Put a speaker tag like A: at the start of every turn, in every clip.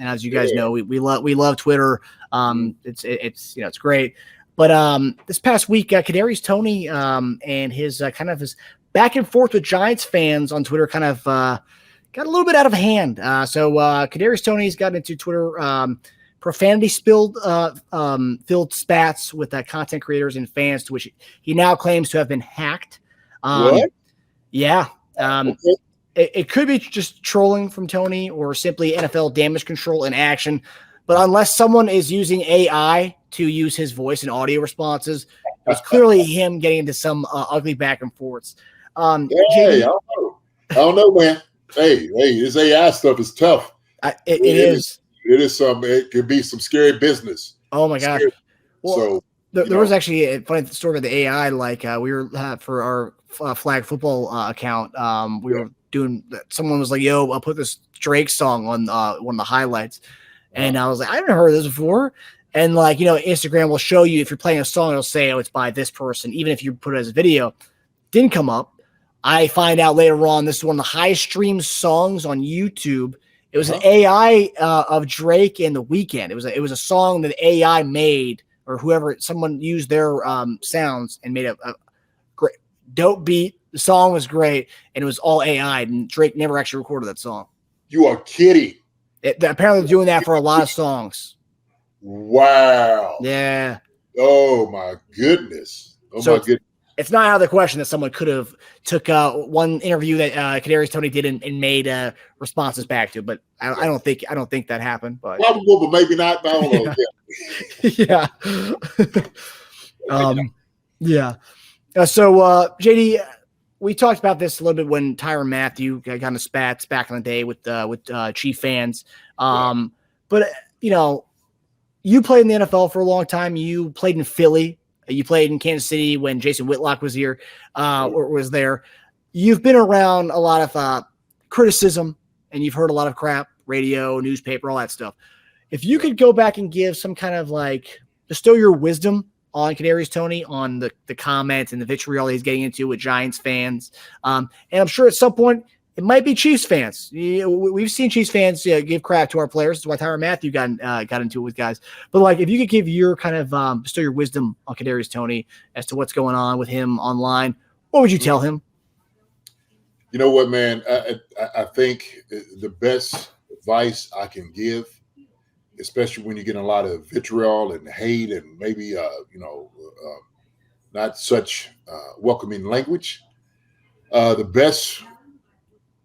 A: And as you guys know, we love Twitter. It's great. But this past week, Kadarius Toney and his kind of his back and forth with Giants fans on Twitter kind of got a little bit out of hand. So Kadarius Toney's gotten into Twitter profanity filled spats with content creators and fans, to which he now claims to have been hacked.
B: What?
A: Yeah.
B: Okay.
A: It could be just trolling from Toney or simply NFL damage control in action. But unless someone is using AI to use his voice and audio responses, it's clearly him getting into some ugly back and forths.
B: I don't know, man. Hey, this AI stuff is tough.
A: It is.
B: It is some. It could be some scary business.
A: Oh my gosh. Well,
B: so
A: there was actually a funny story about the AI. Like we were for our flag football account. We were doing. Someone was like, "Yo, I'll put this Drake song on one of the highlights," and I was like, "I haven't heard this before." And like Instagram will show you if you're playing a song, it'll say, "Oh, it's by this person," even if you put it as a video. Didn't come up. I find out later on this is one of the highest streamed songs on YouTube. It was an AI of Drake and The Weeknd. It was a song that AI made, or someone used their sounds and made a great dope beat. The song was great, and it was all AI. And Drake never actually recorded that song.
B: You are kidding.
A: Apparently, doing that for a lot of songs.
B: Wow.
A: Yeah.
B: Oh my goodness. My goodness.
A: It's not out of the question that someone could have took one interview that Kadarius Toney did and made responses back to, but I don't think that happened. But
B: probable, but maybe not. I don't know.
A: Yeah. So JD, we talked about this a little bit when Tyrann Mathieu got kind of spats back in the day with Chief fans. But you played in the NFL for a long time. You played in Philly. You played in Kansas City when Jason Whitlock was here, or was there. You've been around a lot of criticism, and you've heard a lot of crap, radio, newspaper, all that stuff. If you could go back and give some kind of bestow your wisdom on Kadarius Toney, on the comments and the vitriol he's getting into with Giants fans, and I'm sure at some point it might be Chiefs fans. We've seen Chiefs fans give crap to our players. That's why Tyrann Mathieu got into it with guys. But if you could give your kind of bestow your wisdom on Kadarius Toney as to what's going on with him online, what would you tell him?
B: You know what, man? I think the best advice I can give, especially when you get a lot of vitriol and hate and maybe not such welcoming language, the best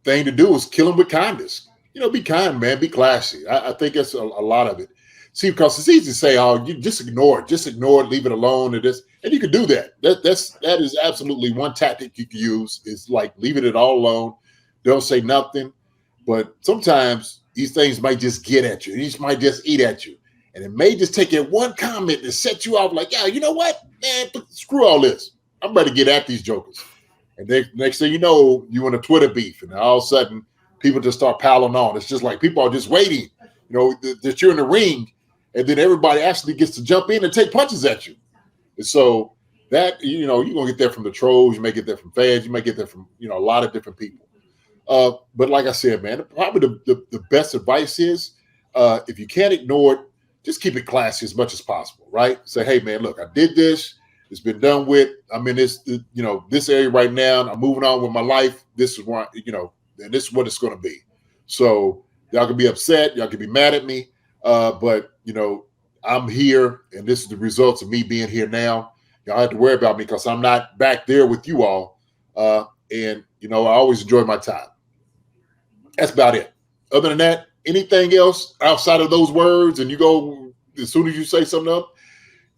B: thing to do is kill him with kindness. Be kind, man. Be classy. I think that's a lot of it. See, because it's easy to say, "Oh, you just ignore it, leave it alone," and you can do that. That is absolutely one tactic you can use. Is leave it all alone. Don't say nothing. But sometimes these things might just get at you. These might just eat at you, and it may just take that one comment to set you off. Like, yeah, you know what, man? Screw all this. I'm ready to get at these jokers. And then next thing you know, you in a Twitter beef, and all of a sudden people just start piling on. It's just like people are just waiting, that you're in the ring, and then everybody actually gets to jump in and take punches at you. And so that, you're going to get that from the trolls. You may get that from fans. You may get that from, a lot of different people. But like I said, man, probably the best advice is if you can't ignore it, just keep it classy as much as possible, right? Say, hey, man, look, I did this. It's been done with. I'm in this, this area right now. I'm moving on with my life. This is where, and this is what it's going to be. So y'all can be upset. Y'all can be mad at me. But, I'm here, and this is the results of me being here now. Y'all have to worry about me because I'm not back there with you all. And, I always enjoy my time. That's about it. Other than that, anything else outside of those words, and you go, as soon as you say something else,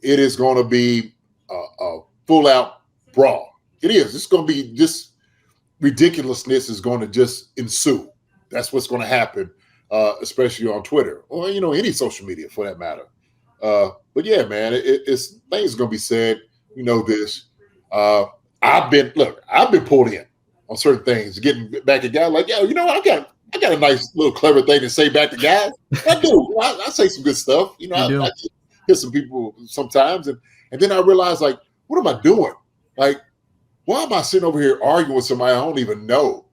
B: it is going to be a full-out brawl. It is. It's going to be just ridiculousness is going to just ensue. That's what's going to happen, especially on Twitter or, any social media for that matter. But, yeah, man, it's things going to be said. This. I've been pulled in on certain things, getting back at guys like, yo, I got a nice little clever thing to say back to guys. I do. I say some good stuff. I hit some people sometimes. And then I realized, what am I doing? Why am I sitting over here arguing with somebody I don't even know,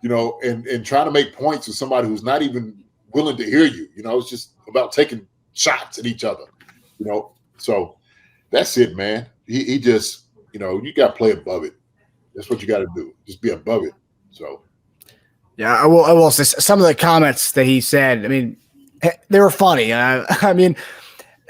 B: and trying to make points with somebody who's not even willing to hear you. You know, it's just about taking shots at each other. You know, so that's it, man. He just, you know, you got to play above it. That's what you got to do. Just be above it. So.
A: Yeah, I will say some of the comments that he said, I mean, they were funny. I mean,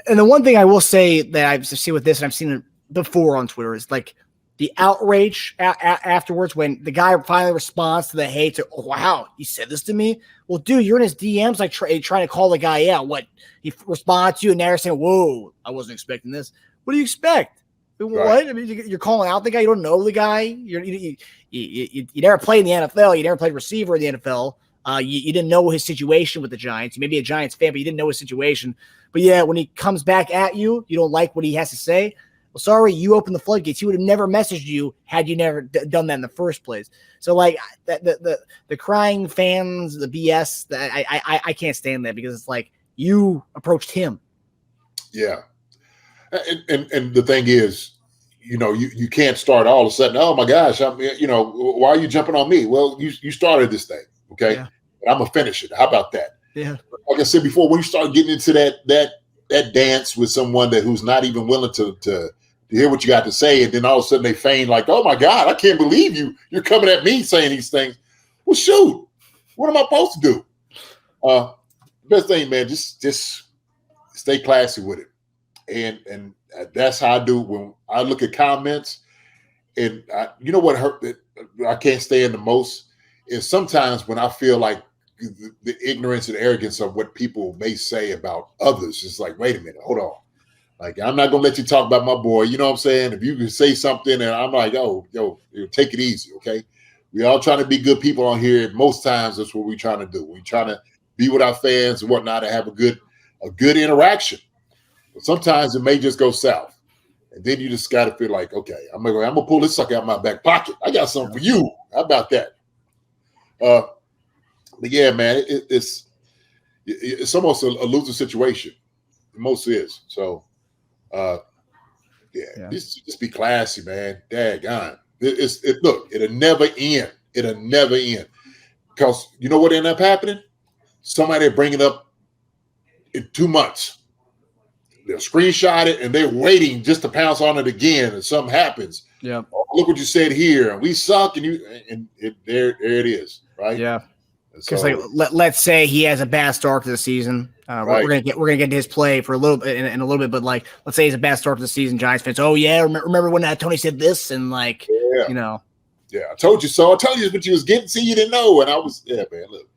A: and the one thing I will say that I've seen with this, and I've seen it before on Twitter, is like the outrage afterwards when the guy finally responds to the hate. Oh, wow, you said this to me? Well, dude, you're in his DMs like trying to call the guy out. What? He responds to you, and now you're saying, whoa, I wasn't expecting this. What do you expect? Right. What? I mean, you're calling out the guy. You don't know the guy. You never played in the NFL. You never played receiver in the NFL. You didn't know his situation with the Giants. You may be a Giants fan, but you didn't know his situation. But yeah, when he comes back at you, you don't like what he has to say. Well, sorry, you opened the floodgates. He would have never messaged you had you never done that in the first place. So like the crying fans, the BS, I can't stand that because it's like you approached him.
B: Yeah. And the thing is, you know, you can't start all of a sudden, oh my gosh, you know, why are you jumping on me? Well, you started this thing, okay? Yeah. And I'm gonna finish it. How about that?
A: Yeah.
B: Like I said before, when you start getting into that dance with someone who's not even willing to hear what you got to say, and then all of a sudden they feign like, oh my God, I can't believe you're coming at me saying these things. Well, shoot, what am I supposed to do? Best thing, man, just stay classy with it. And that's how I do when I look at comments. And you know what I can't stand the most is sometimes when I feel like the ignorance and arrogance of what people may say about others. It's like, wait a minute, hold on. Like, I'm not going to let you talk about my boy. You know what I'm saying? If you can say something and I'm like, oh, yo, take it easy, okay? We all trying to be good people on here. Most times that's what we're trying to do. We're trying to be with our fans and whatnot and have a good interaction. But sometimes it may just go south. And then you just got to feel like, okay, I'm going to pull this sucker out of my back pocket. I got something for you. How about that? But yeah, man, it's almost a losing situation. It most is. So, just be classy, man. Daggone. Look, it'll never end. It'll never end. Because you know what ended up happening? Somebody bring it up in 2 months. They'll screenshot it, and they're waiting just to pounce on it again, and something happens.
A: Yeah.
B: Oh, look what you said here, and we suck, and there it is, right?
A: Yeah. Because let's say he has a bad start to the season. Right. We're gonna get to his play for a little bit in a little bit, but like let's say he's a bad start to the season. Giants fans, oh yeah, remember when Tony said this and like you know.
B: Yeah, I told you so. I told you what you was getting. See, you didn't know, and I was man. Look,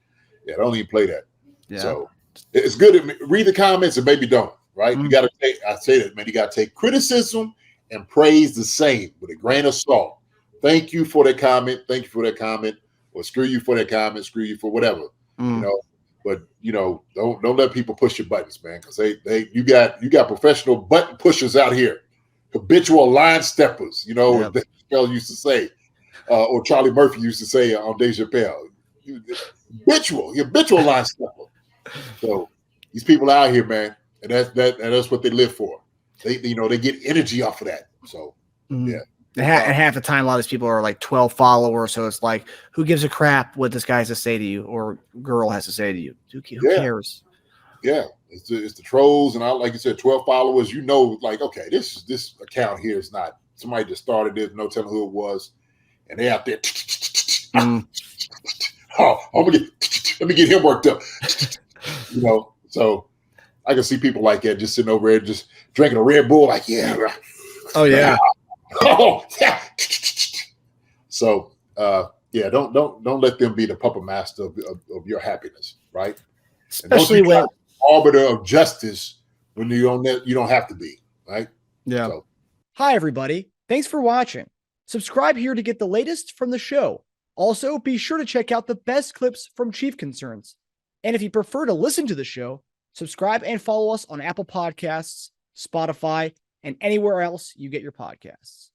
B: don't even play that. Yeah. So it's good to read the comments and maybe don't. Right? Mm-hmm. You got to take. I say that, man. You got to take criticism and praise the same with a grain of salt. Thank you for that comment. Thank you for that comment. Or screw you for that comment. Screw you for whatever. You know. But you know, don't let people push your buttons, man. Because you got professional button pushers out here, habitual line steppers. You know, that Chappelle used to say, or Charlie Murphy used to say on Dave Chappelle. Habitual line stepper. So these people out here, man. And that's what they live for. They get energy off of that. So yeah.
A: And half the time, a lot of these people are like 12 followers. So it's like, who gives a crap what this guy has to say to you or girl has to say to you? Who cares?
B: Yeah, it's the trolls, and like you said, 12 followers. You know, like okay, this account here is not somebody just started this, no telling who it was, and they out there. Oh, let me get him worked up. You know, so. I can see people like that just sitting over there, just drinking a Red Bull, like, yeah.
A: Oh, yeah.
B: Oh, yeah. So, don't let them be the puppet master of your happiness, right?
A: Especially when
B: arbiter of justice when you don't have to be, right?
A: Yeah. So. Hi, everybody. Thanks for watching. Subscribe here to get the latest from the show. Also, be sure to check out the best clips from Chief Concerns. And if you prefer to listen to the show, subscribe and follow us on Apple Podcasts, Spotify, and anywhere else you get your podcasts.